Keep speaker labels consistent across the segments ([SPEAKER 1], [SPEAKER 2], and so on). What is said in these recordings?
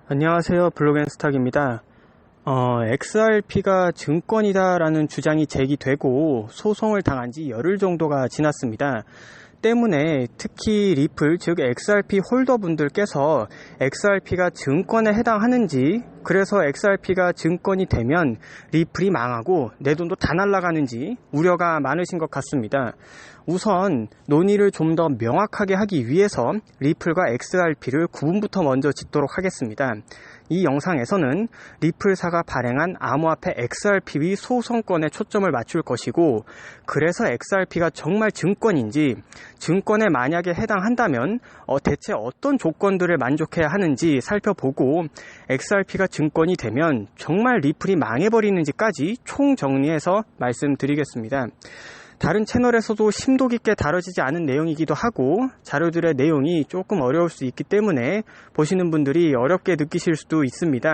[SPEAKER 1] 안녕하세요. 블록앤스탁입니다. XRP가 증권이다라는 주장이 제기되고 소송을 당한 지 열흘 정도가 지났습니다. 때문에 특히 리플, 즉 XRP 홀더분들께서 XRP가 증권에 해당하는지, 그래서 XRP가 증권이 되면 리플이 망하고 내 돈도 다 날아가는지 우려가 많으신 것 같습니다. 우선 논의를 좀 더 명확하게 하기 위해서 리플과 XRP를 구분부터 먼저 짓도록 하겠습니다. 이 영상에서는 리플사가 발행한 암호화폐 XRP 소송권에 초점을 맞출 것이고, 그래서 XRP가 정말 증권인지, 증권에 만약에 해당한다면 대체 어떤 조건들을 만족해야 하는지 살펴보고, XRP가 증권이 되면 정말 리플이 망해버리는지까지 총정리해서 말씀드리겠습니다. 다른 채널에서도 심도 깊게 다뤄지지 않은 내용이기도 하고 자료들의 내용이 조금 어려울 수 있기 때문에 보시는 분들이 어렵게 느끼실 수도 있습니다.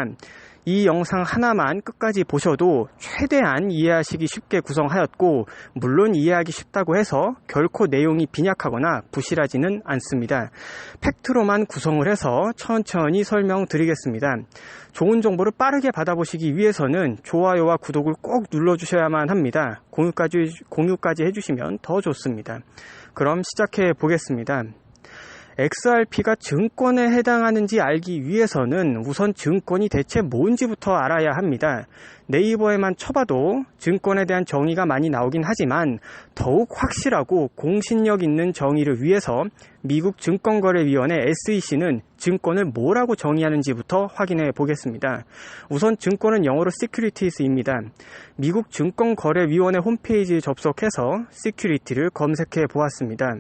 [SPEAKER 1] 이 영상 하나만 끝까지 보셔도 최대한 이해하시기 쉽게 구성하였고, 물론 이해하기 쉽다고 해서 결코 내용이 빈약하거나 부실하지는 않습니다. 팩트로만 구성을 해서 천천히 설명드리겠습니다. 좋은 정보를 빠르게 받아보시기 위해서는 좋아요와 구독을 꼭 눌러주셔야만 합니다. 공유까지 해주시면 더 좋습니다. 그럼 시작해 보겠습니다. XRP가 증권에 해당하는지 알기 위해서는 우선 증권이 대체 뭔지부터 알아야 합니다. 네이버에만 쳐봐도 증권에 대한 정의가 많이 나오긴 하지만 더욱 확실하고 공신력 있는 정의를 위해서 미국 증권거래위원회 SEC는 증권을 뭐라고 정의하는지부터 확인해 보겠습니다. 우선 증권은 영어로 Securities입니다. 미국 증권거래위원회 홈페이지에 접속해서 Security를 검색해 보았습니다.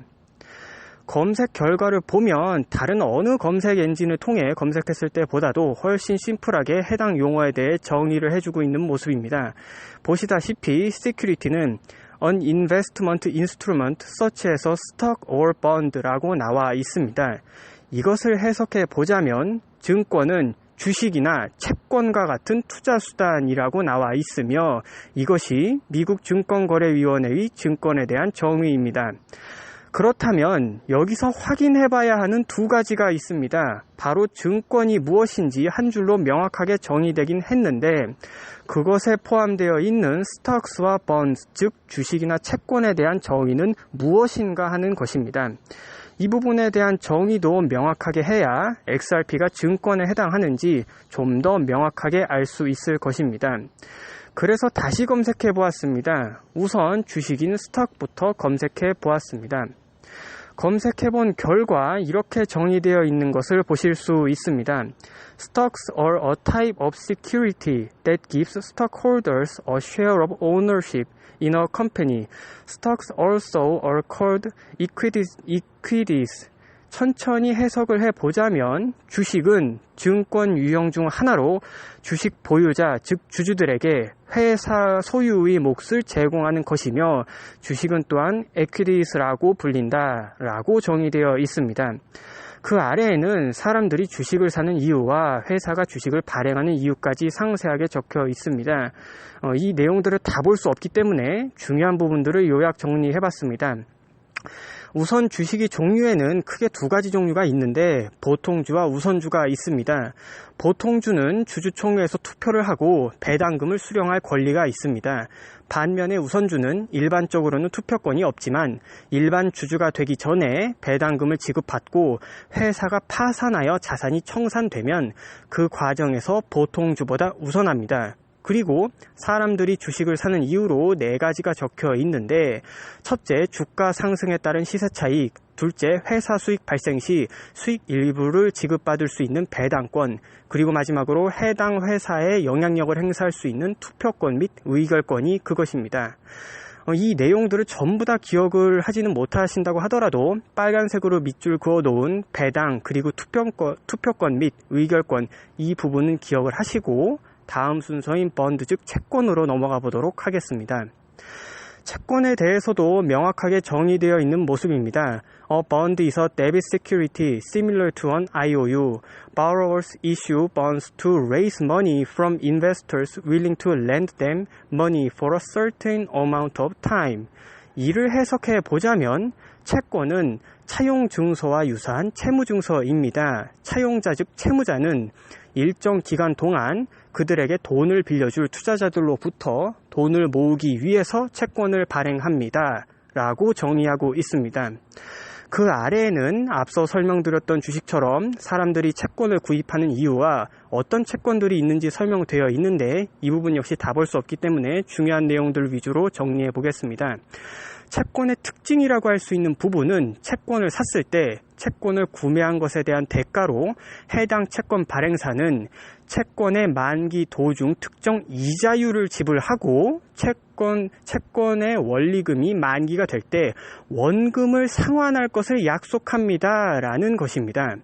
[SPEAKER 1] 검색 결과를 보면 다른 어느 검색 엔진을 통해 검색했을 때보다도 훨씬 심플하게 해당 용어에 대해 정의를 해주고 있는 모습입니다. 보시다시피 Security는 An Investment Instrument such as a stock or bond라고 나와 있습니다. 이것을 해석해 보자면 증권은 주식이나 채권과 같은 투자수단이라고 나와 있으며, 이것이 미국 증권거래위원회의 증권에 대한 정의입니다. 그렇다면 여기서 확인해봐야 하는 두 가지가 있습니다. 바로 증권이 무엇인지 한 줄로 명확하게 정의되긴 했는데, 그것에 포함되어 있는 스톡스와 bonds, 즉 주식이나 채권에 대한 정의는 무엇인가 하는 것입니다. 이 부분에 대한 정의도 명확하게 해야 XRP가 증권에 해당하는지 좀 더 명확하게 알 수 있을 것입니다. 그래서 다시 검색해 보았습니다. 우선 주식인 스톡부터 검색해 보았습니다. 검색해 본 결과 이렇게 정의되어 있는 것을 보실 수 있습니다. Stocks are a type of security that gives stockholders a share of ownership in a company. Stocks also are called equities. 천천히 해석을 해보자면 주식은 증권 유형 중 하나로 주식 보유자, 즉 주주들에게 회사 소유의 몫을 제공하는 것이며, 주식은 또한 equities라고 불린다라고 정의되어 있습니다. 그 아래에는 사람들이 주식을 사는 이유와 회사가 주식을 발행하는 이유까지 상세하게 적혀 있습니다. 이 내용들을 다 볼 수 없기 때문에 중요한 부분들을 요약 정리해봤습니다. 우선 주식의 종류에는 크게 두 가지 종류가 있는데, 보통주와 우선주가 있습니다. 보통주는 주주총회에서 투표를 하고 배당금을 수령할 권리가 있습니다. 반면에 우선주는 일반적으로는 투표권이 없지만 일반 주주가 되기 전에 배당금을 지급받고 회사가 파산하여 자산이 청산되면 그 과정에서 보통주보다 우선합니다. 그리고 사람들이 주식을 사는 이유로 네 가지가 적혀 있는데, 첫째, 주가 상승에 따른 시세 차익, 둘째, 회사 수익 발생 시 수익 일부를 지급받을 수 있는 배당권, 그리고 마지막으로 해당 회사에 영향력을 행사할 수 있는 투표권 및 의결권이 그것입니다. 이 내용들을 전부 다 기억을 하지는 못하신다고 하더라도 빨간색으로 밑줄 그어 놓은 배당, 그리고 투표권 및 의결권, 이 부분은 기억을 하시고 다음 순서인 번드, 즉 채권으로 넘어가 보도록 하겠습니다. 채권에 대해서도 명확하게 정의되어 있는 모습입니다. A bond is a debit security similar to an IOU. Borrowers issue bonds to raise money from investors willing to lend them money for a certain amount of time. 이를 해석해 보자면 채권은 차용증서와 유사한 채무증서입니다. 차용자 즉 채무자는 일정 기간 동안 그들에게 돈을 빌려줄 투자자들로부터 돈을 모으기 위해서 채권을 발행합니다. 라고 정의하고 있습니다. 그 아래에는 앞서 설명드렸던 주식처럼 사람들이 채권을 구입하는 이유와 어떤 채권들이 있는지 설명되어 있는데 이 부분 역시 다 볼 수 없기 때문에 중요한 내용들 위주로 정리해 보겠습니다. 채권의 특징이라고 할 수 있는 부분은 채권을 샀을 때 채권을 구매한 것에 대한 대가로 해당 채권 발행사는 채권의 만기 도중 특정 이자율을 지불하고 채권의 원리금이 만기가 될 때 원금을 상환할 것을 약속합니다. 라는 것입니다.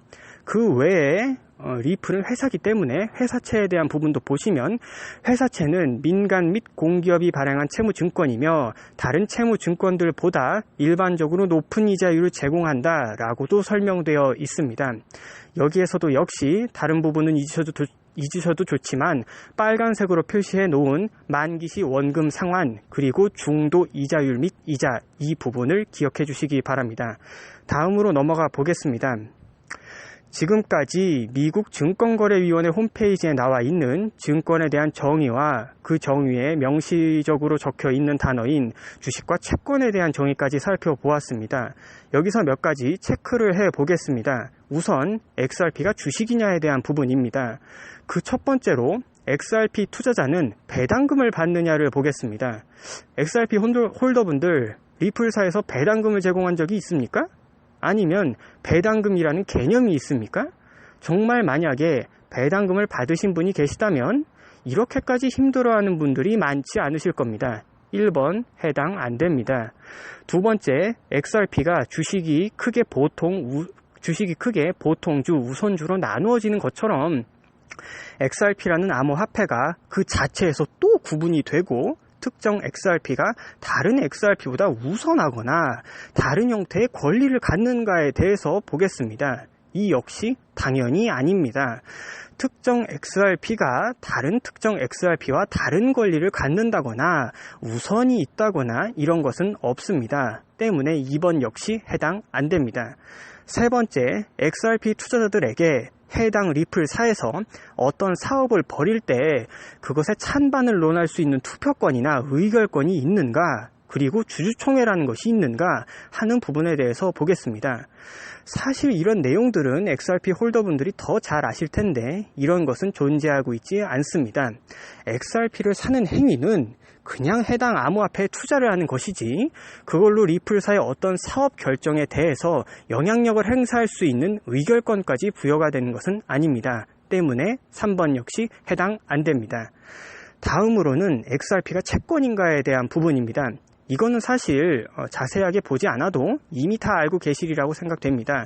[SPEAKER 1] 그 외에 리플은 회사이기 때문에 회사채에 대한 부분도 보시면 회사채는 민간 및 공기업이 발행한 채무증권이며 다른 채무증권들보다 일반적으로 높은 이자율을 제공한다 라고도 설명되어 있습니다. 여기에서도 역시 다른 부분은 잊으셔도 좋지만 빨간색으로 표시해 놓은 만기시 원금 상환 그리고 중도 이자율 및 이자 이 부분을 기억해 주시기 바랍니다. 다음으로 넘어가 보겠습니다. 지금까지 미국 증권거래위원회 홈페이지에 나와 있는 증권에 대한 정의와 그 정의에 명시적으로 적혀 있는 단어인 주식과 채권에 대한 정의까지 살펴보았습니다. 여기서 몇 가지 체크를 해 보겠습니다. 우선 XRP가 주식이냐에 대한 부분입니다. 그 첫 번째로 XRP 투자자는 배당금을 받느냐를 보겠습니다. XRP 홀더분들 리플사에서 배당금을 제공한 적이 있습니까? 아니면 배당금이라는 개념이 있습니까? 정말 만약에 배당금을 받으신 분이 계시다면 이렇게까지 힘들어하는 분들이 많지 않으실 겁니다. 1번 해당 안 됩니다. 두 번째, XRP가 주식이 크게 보통주, 우선주로 나누어지는 것처럼 XRP라는 암호화폐가 그 자체에서 또 구분이 되고 특정 XRP가 다른 XRP보다 우선하거나 다른 형태의 권리를 갖는가에 대해서 보겠습니다. 이 역시 당연히 아닙니다. 특정 XRP가 다른 특정 XRP와 다른 권리를 갖는다거나 우선이 있다거나 이런 것은 없습니다. 때문에 2번 역시 해당 안 됩니다. 세 번째, XRP 투자자들에게 해당 리플사에서 어떤 사업을 벌일 때 그것에 찬반을 논할 수 있는 투표권이나 의결권이 있는가, 그리고 주주총회라는 것이 있는가 하는 부분에 대해서 보겠습니다. 사실 이런 내용들은 XRP 홀더분들이 더 잘 아실 텐데 이런 것은 존재하고 있지 않습니다. XRP를 사는 행위는 그냥 해당 암호화폐에 투자를 하는 것이지 그걸로 리플사의 어떤 사업 결정에 대해서 영향력을 행사할 수 있는 의결권까지 부여가 되는 것은 아닙니다. 때문에 3번 역시 해당 안 됩니다. 다음으로는 XRP가 채권인가에 대한 부분입니다. 이거는 사실 자세하게 보지 않아도 이미 다 알고 계시리라고 생각됩니다.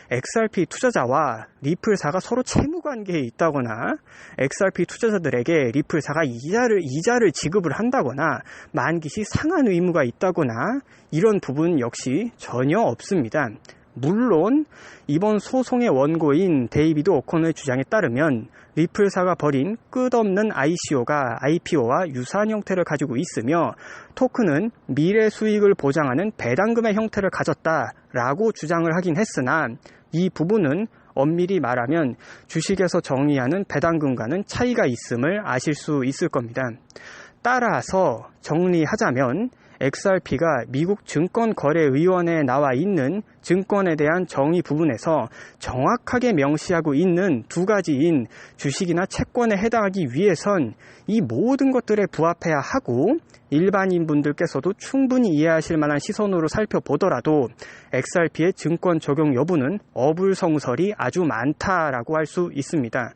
[SPEAKER 1] XRP 투자자와 리플사가 서로 채무관계에 있다거나 XRP 투자자들에게 리플사가 이자를 지급을 한다거나 만기시 상환 의무가 있다거나 이런 부분 역시 전혀 없습니다. 물론 이번 소송의 원고인 데이비드 오코너의 주장에 따르면 리플사가 벌인 끝없는 ICO가 IPO와 유사한 형태를 가지고 있으며 토큰은 미래 수익을 보장하는 배당금의 형태를 가졌다라고 주장을 하긴 했으나 이 부분은 엄밀히 말하면 주식에서 정의하는 배당금과는 차이가 있음을 아실 수 있을 겁니다. 따라서 정리하자면 XRP가 미국 증권거래위원회에 나와 있는 증권에 대한 정의 부분에서 정확하게 명시하고 있는 두 가지인 주식이나 채권에 해당하기 위해선 이 모든 것들에 부합해야 하고 일반인 분들께서도 충분히 이해하실 만한 시선으로 살펴보더라도 XRP의 증권 적용 여부는 어불성설이 아주 많다라고 할 수 있습니다.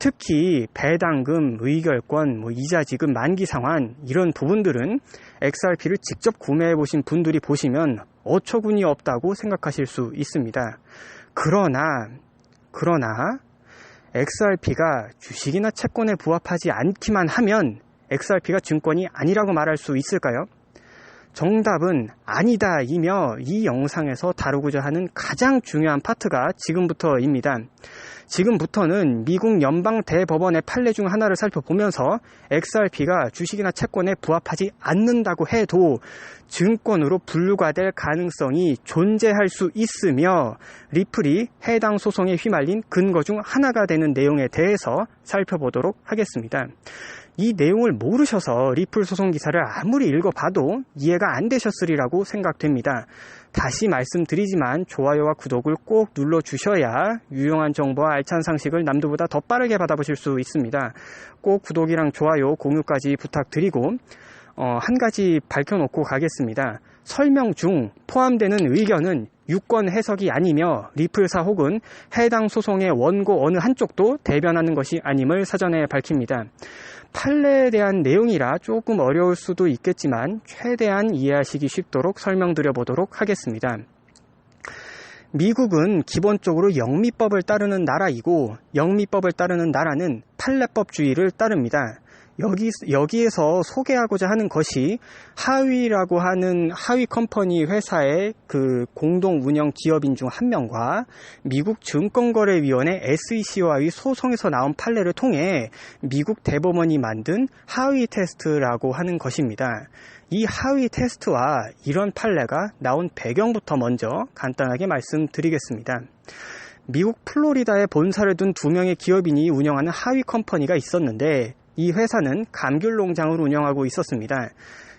[SPEAKER 1] 특히 배당금, 의결권, 이자 지급, 만기 상환 이런 부분들은 XRP를 직접 구매해 보신 분들이 보시면 어처구니 없다고 생각하실 수 있습니다. 그러나 XRP가 주식이나 채권에 부합하지 않기만 하면 XRP가 증권이 아니라고 말할 수 있을까요? 정답은 아니다이며 이 영상에서 다루고자 하는 가장 중요한 파트가 지금부터입니다. 지금부터는 미국 연방 대법원의 판례 중 하나를 살펴보면서 XRP가 주식이나 채권에 부합하지 않는다고 해도 증권으로 분류가 될 가능성이 존재할 수 있으며 리플이 해당 소송에 휘말린 근거 중 하나가 되는 내용에 대해서 살펴보도록 하겠습니다. 이 내용을 모르셔서 리플 소송 기사를 아무리 읽어봐도 이해가 안 되셨으리라고 생각됩니다. 다시 말씀드리지만 좋아요와 구독을 꼭 눌러주셔야 유용한 정보와 알찬 상식을 남들보다 더 빠르게 받아보실 수 있습니다. 꼭 구독이랑 좋아요, 공유까지 부탁드리고 한 가지 밝혀놓고 가겠습니다. 설명 중 포함되는 의견은 유권 해석이 아니며 리플사 혹은 해당 소송의 원고 어느 한쪽도 대변하는 것이 아님을 사전에 밝힙니다. 판례에 대한 내용이라 조금 어려울 수도 있겠지만 최대한 이해하시기 쉽도록 설명드려 보도록 하겠습니다. 미국은 기본적으로 영미법을 따르는 나라이고 영미법을 따르는 나라는 판례법주의를 따릅니다. 여기에서 소개하고자 하는 것이 하위라고 하는 하위 컴퍼니 회사의 그 공동 운영 기업인 중 한 명과 미국 증권거래위원회 SEC와의 소송에서 나온 판례를 통해 미국 대법원이 만든 하위 테스트라고 하는 것입니다. 이 하위 테스트와 이런 판례가 나온 배경부터 먼저 간단하게 말씀드리겠습니다. 미국 플로리다에 본사를 둔 2명의 기업인이 운영하는 하위 컴퍼니가 있었는데 이 회사는 감귤 농장을 운영하고 있었습니다.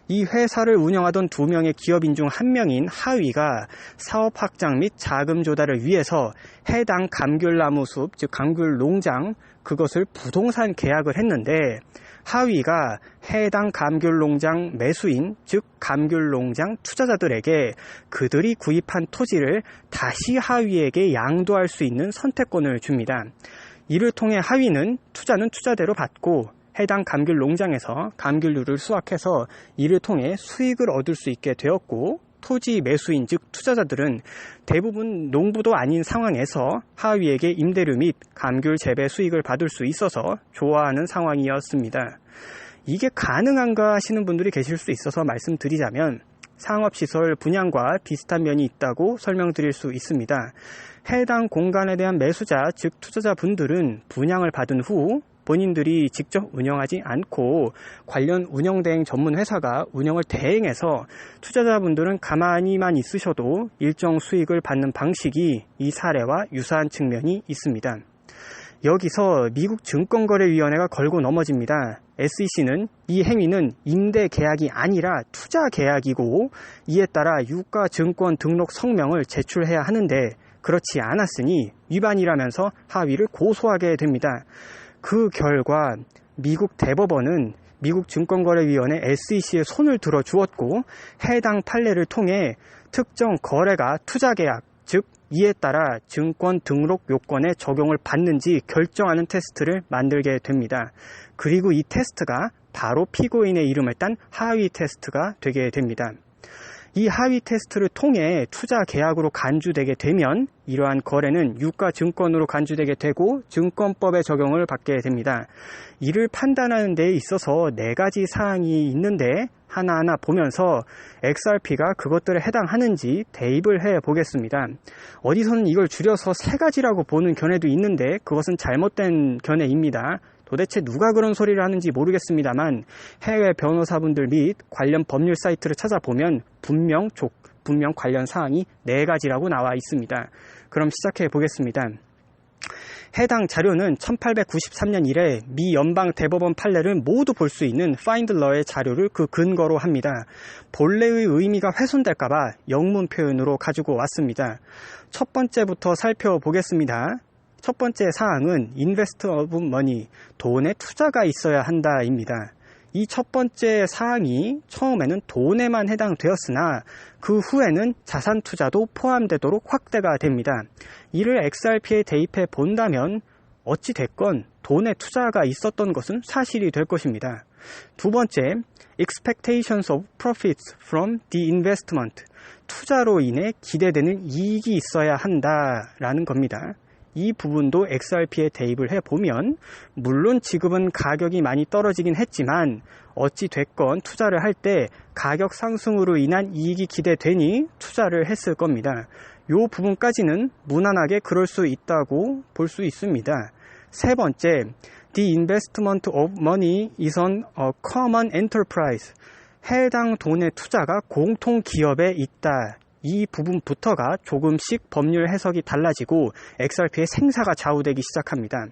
[SPEAKER 1] 이 회사를 운영하던 2명의 기업인 중 한 명인 하위가 사업 확장 및 자금 조달을 위해서 해당 감귤나무 숲, 즉 감귤 농장, 그것을 부동산 계약을 했는데 하위가 해당 감귤 농장 매수인, 즉 감귤 농장 투자자들에게 그들이 구입한 토지를 다시 하위에게 양도할 수 있는 선택권을 줍니다. 이를 통해 하위는 투자는 투자대로 받고 해당 감귤 농장에서 감귤류를 수확해서 이를 통해 수익을 얻을 수 있게 되었고 토지 매수인 즉 투자자들은 대부분 농부도 아닌 상황에서 하위에게 임대료 및 감귤 재배 수익을 받을 수 있어서 좋아하는 상황이었습니다. 이게 가능한가 하시는 분들이 계실 수 있어서 말씀드리자면 상업시설 분양과 비슷한 면이 있다고 설명드릴 수 있습니다. 해당 공간에 대한 매수자 즉 투자자분들은 분양을 받은 후 본인들이 직접 운영하지 않고 관련 운영대행 전문 회사가 운영을 대행해서 투자자분들은 가만히만 있으셔도 일정 수익을 받는 방식이 이 사례와 유사한 측면이 있습니다. 여기서 미국 증권거래위원회가 걸고 넘어집니다. SEC는 이 행위는 임대 계약이 아니라 투자 계약이고 이에 따라 유가 증권 등록 성명을 제출해야 하는데 그렇지 않았으니 위반이라면서 하위를 고소하게 됩니다. 그 결과 미국 대법원은 미국 증권거래위원회 SEC의 손을 들어 주었고 해당 판례를 통해 특정 거래가 투자계약, 즉 이에 따라 증권 등록 요건에 적용을 받는지 결정하는 테스트를 만들게 됩니다. 그리고 이 테스트가 바로 피고인의 이름을 딴 하위 테스트가 되게 됩니다. 이 하위 테스트를 통해 투자 계약으로 간주되게 되면 이러한 거래는 유가 증권으로 간주되게 되고 증권법의 적용을 받게 됩니다. 이를 판단하는 데 있어서 4가지 사항이 있는데 하나하나 보면서 XRP가 그것들에 해당하는지 대입을 해 보겠습니다. 어디서는 이걸 줄여서 3가지라고 보는 견해도 있는데 그것은 잘못된 견해입니다. 도대체 누가 그런 소리를 하는지 모르겠습니다만 해외 변호사분들 및 관련 법률 사이트를 찾아보면 분명 관련 사항이 4가지라고 나와 있습니다. 그럼 시작해 보겠습니다. 해당 자료는 1893년 이래 미 연방 대법원 판례를 모두 볼 수 있는 파인들러의 자료를 그 근거로 합니다. 본래의 의미가 훼손될까봐 영문 표현으로 가지고 왔습니다. 첫 번째부터 살펴보겠습니다. 첫 번째 사항은 invest of money, 돈에 투자가 있어야 한다입니다. 이 첫 번째 사항이 처음에는 돈에만 해당되었으나 그 후에는 자산 투자도 포함되도록 확대가 됩니다. 이를 XRP에 대입해 본다면 어찌 됐건 돈에 투자가 있었던 것은 사실이 될 것입니다. 두 번째, expectations of profits from the investment, 투자로 인해 기대되는 이익이 있어야 한다라는 겁니다. 이 부분도 XRP에 대입을 해보면 물론 지금은 가격이 많이 떨어지긴 했지만 어찌 됐건 투자를 할 때 가격 상승으로 인한 이익이 기대되니 투자를 했을 겁니다. 이 부분까지는 무난하게 그럴 수 있다고 볼 수 있습니다. 세 번째, The investment of money is on a common enterprise. 해당 돈의 투자가 공통 기업에 있다. 이 부분부터가 조금씩 법률 해석이 달라지고 XRP의 생사가 좌우되기 시작합니다.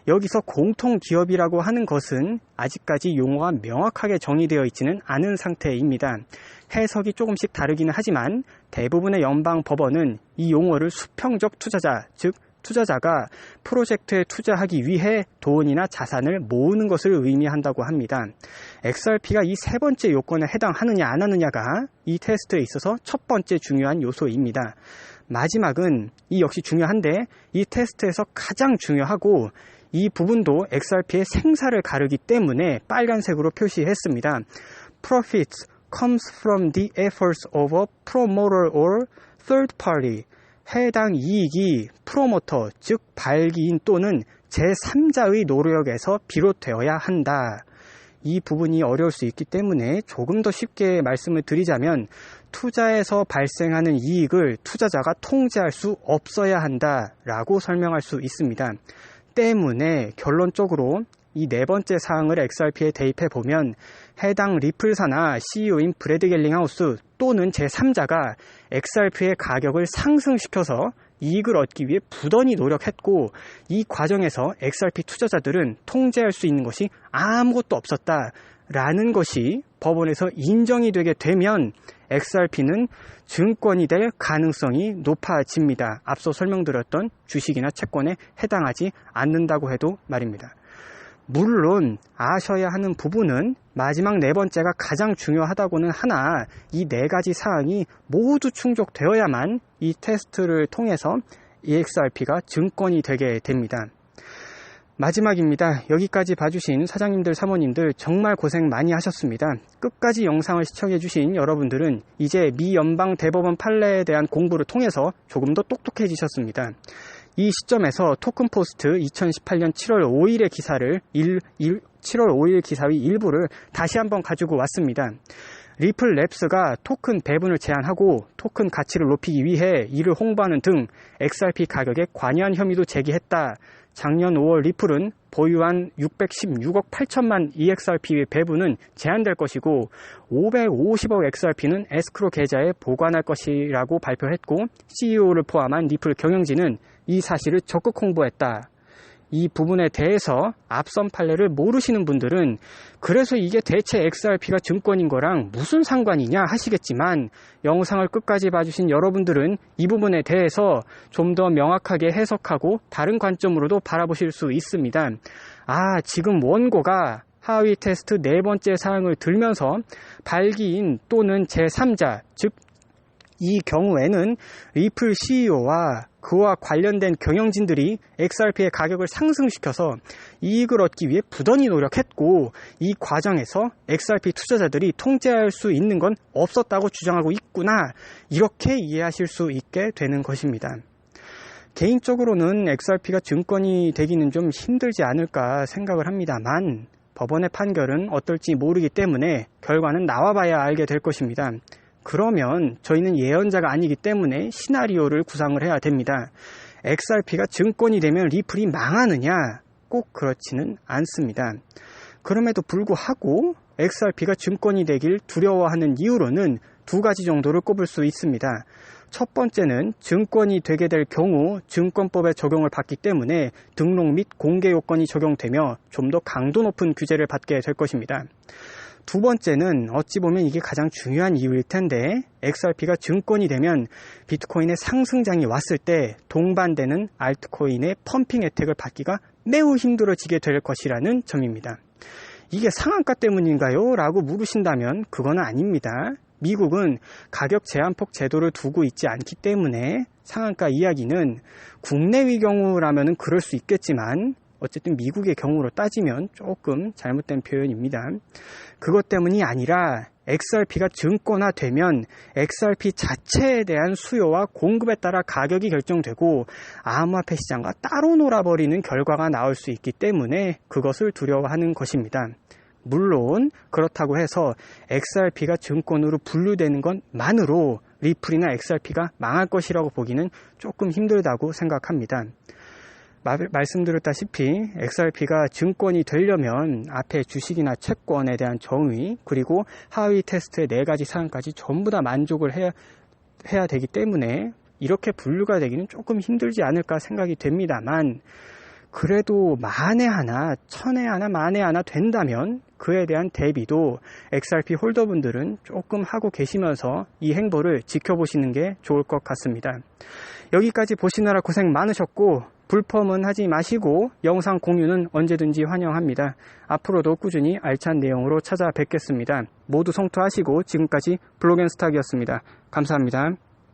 [SPEAKER 1] 여기서 공통 기업이라고 하는 것은 아직까지 용어가 명확하게 정의되어 있지는 않은 상태입니다. 해석이 조금씩 다르기는 하지만 대부분의 연방 법원은 이 용어를 수평적 투자자, 즉 투자자가 프로젝트에 투자하기 위해 돈이나 자산을 모으는 것을 의미한다고 합니다. XRP가 이 세 번째 요건에 해당하느냐 안 하느냐가 이 테스트에 있어서 첫 번째 중요한 요소입니다. 마지막은 이 역시 중요한데 이 테스트에서 가장 중요하고 이 부분도 XRP의 생사를 가르기 때문에 빨간색으로 표시했습니다. Profits comes from the efforts of a promoter or third party. 해당 이익이 프로모터, 즉 발기인 또는 제3자의 노력에서 비롯되어야 한다. 이 부분이 어려울 수 있기 때문에 조금 더 쉽게 말씀을 드리자면 투자에서 발생하는 이익을 투자자가 통제할 수 없어야 한다라고 설명할 수 있습니다. 때문에 결론적으로 이 네 번째 사항을 XRP에 대입해 보면 해당 리플사나 CEO인 브래드 갤링하우스 또는 제3자가 XRP의 가격을 상승시켜서 이익을 얻기 위해 부단히 노력했고 이 과정에서 XRP 투자자들은 통제할 수 있는 것이 아무것도 없었다라는 것이 법원에서 인정이 되게 되면 XRP는 증권이 될 가능성이 높아집니다. 앞서 설명드렸던 주식이나 채권에 해당하지 않는다고 해도 말입니다. 물론 아셔야 하는 부분은 마지막 네 번째가 가장 중요하다고는 하나 이 네 가지 사항이 모두 충족되어야만 이 테스트를 통해서 EXRP가 증권이 되게 됩니다. 마지막입니다. 여기까지 봐주신 사장님들, 사모님들 정말 고생 많이 하셨습니다. 끝까지 영상을 시청해주신 여러분들은 이제 미 연방 대법원 판례에 대한 공부를 통해서 조금 더 똑똑해지셨습니다. 이 시점에서 토큰포스트 2018년 7월 5일의 기사를 7월 5일 기사의 일부를 다시 한번 가지고 왔습니다. 리플랩스가 토큰 배분을 제한하고 토큰 가치를 높이기 위해 이를 홍보하는 등 XRP 가격에 관여한 혐의도 제기했다. 작년 5월 리플은 보유한 616억 8천만 EXRP의 배분은 제한될 것이고 550억 XRP는 에스크로 계좌에 보관할 것이라고 발표했고 CEO를 포함한 리플 경영진은 이 사실을 적극 홍보했다. 이 부분에 대해서 앞선 판례를 모르시는 분들은 그래서 이게 대체 XRP가 증권인 거랑 무슨 상관이냐 하시겠지만 영상을 끝까지 봐주신 여러분들은 이 부분에 대해서 좀 더 명확하게 해석하고 다른 관점으로도 바라보실 수 있습니다. 지금 원고가 하위 테스트 네 번째 사항을 들면서 발기인 또는 제3자, 즉 이 경우에는 리플 CEO와 그와 관련된 경영진들이 XRP의 가격을 상승시켜서 이익을 얻기 위해 부단히 노력했고 이 과정에서 XRP 투자자들이 통제할 수 있는 건 없었다고 주장하고 있구나 이렇게 이해하실 수 있게 되는 것입니다. 개인적으로는 XRP가 증권이 되기는 좀 힘들지 않을까 생각을 합니다만 법원의 판결은 어떨지 모르기 때문에 결과는 나와봐야 알게 될 것입니다. 그러면 저희는 예언자가 아니기 때문에 시나리오를 구상을 해야 됩니다. XRP가 증권이 되면 리플이 망하느냐? 꼭 그렇지는 않습니다. 그럼에도 불구하고 XRP가 증권이 되길 두려워하는 이유로는 두 가지 정도를 꼽을 수 있습니다. 첫 번째는 증권이 되게 될 경우 증권법에 적용을 받기 때문에 등록 및 공개 요건이 적용되며 좀 더 강도 높은 규제를 받게 될 것입니다. 두 번째는 어찌 보면 이게 가장 중요한 이유일 텐데 XRP가 증권이 되면 비트코인의 상승장이 왔을 때 동반되는 알트코인의 펌핑 혜택을 받기가 매우 힘들어지게 될 것이라는 점입니다. 이게 상한가 때문인가요? 라고 물으신다면 그건 아닙니다. 미국은 가격 제한폭 제도를 두고 있지 않기 때문에 상한가 이야기는 국내의 경우라면 그럴 수 있겠지만 어쨌든 미국의 경우로 따지면 조금 잘못된 표현입니다. 그것 때문이 아니라 XRP가 증권화되면 XRP 자체에 대한 수요와 공급에 따라 가격이 결정되고 암호화폐 시장과 따로 놀아버리는 결과가 나올 수 있기 때문에 그것을 두려워하는 것입니다. 물론 그렇다고 해서 XRP가 증권으로 분류되는 것만으로 리플이나 XRP가 망할 것이라고 보기는 조금 힘들다고 생각합니다. 말씀드렸다시피 XRP가 증권이 되려면 앞에 주식이나 채권에 대한 정의 그리고 하위 테스트의 4가지 사항까지 전부 다 만족을 해야 되기 때문에 이렇게 분류가 되기는 조금 힘들지 않을까 생각이 됩니다만 그래도 만에 하나, 천에 하나, 만에 하나 된다면 그에 대한 대비도 XRP 홀더분들은 조금 하고 계시면서 이 행보를 지켜보시는 게 좋을 것 같습니다. 여기까지 보시느라 고생 많으셨고 불펌은 하지 마시고 영상 공유는 언제든지 환영합니다. 앞으로도 꾸준히 알찬 내용으로 찾아뵙겠습니다. 모두 성투하시고 지금까지 블로그앤스탁이었습니다. 감사합니다.